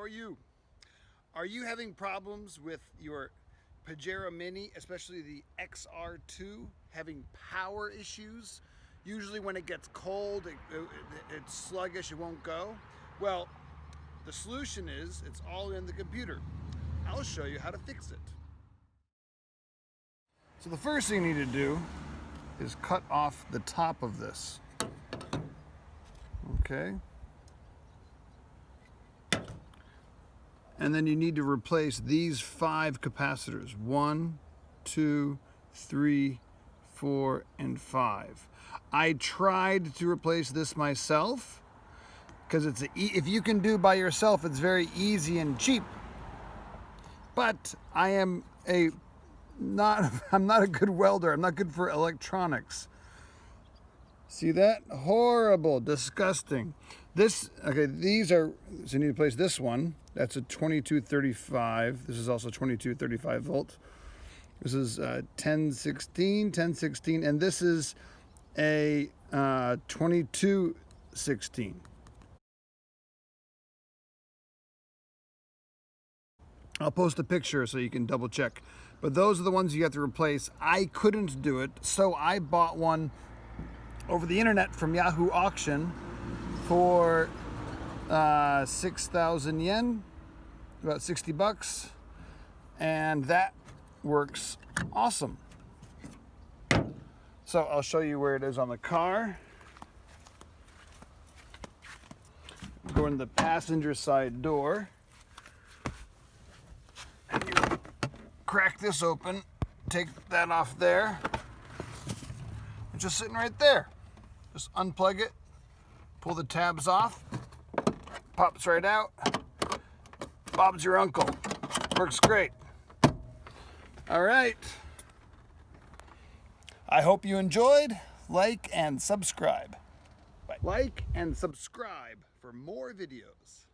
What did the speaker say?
How are you? Are you having problems with your Pajero Mini, especially the XR2, having power issues? Usually when it gets cold, it's sluggish, it won't go. Well, the solution is it's all in the computer. I'll show you how to fix it. So the first thing you need to do is cut off the top of this. Okay. And then you need to replace these 5 capacitors. 1, 2, 3, 4, and 5. I tried to replace this myself because if you can do by yourself, it's very easy and cheap. But I'm not a good welder. I'm not good for electronics. See that? Horrible, disgusting. These are, so you need to place this one. That's a 2235. This is also 2235 volt. This is 1016, and this is a 2216. I'll post a picture so you can double check. But those are the ones you have to replace. I couldn't do it, so I bought one over the internet from Yahoo Auction for 6,000 yen, about 60 bucks, and that works awesome. So I'll show you where it is on the car. Go in the passenger side door, and you crack this open, take that off there. It's just sitting right there. Just unplug it, pull the tabs off, pops right out. Bob's your uncle. Works great. All right. I hope you enjoyed. Like and subscribe. Bye. Like and subscribe for more videos.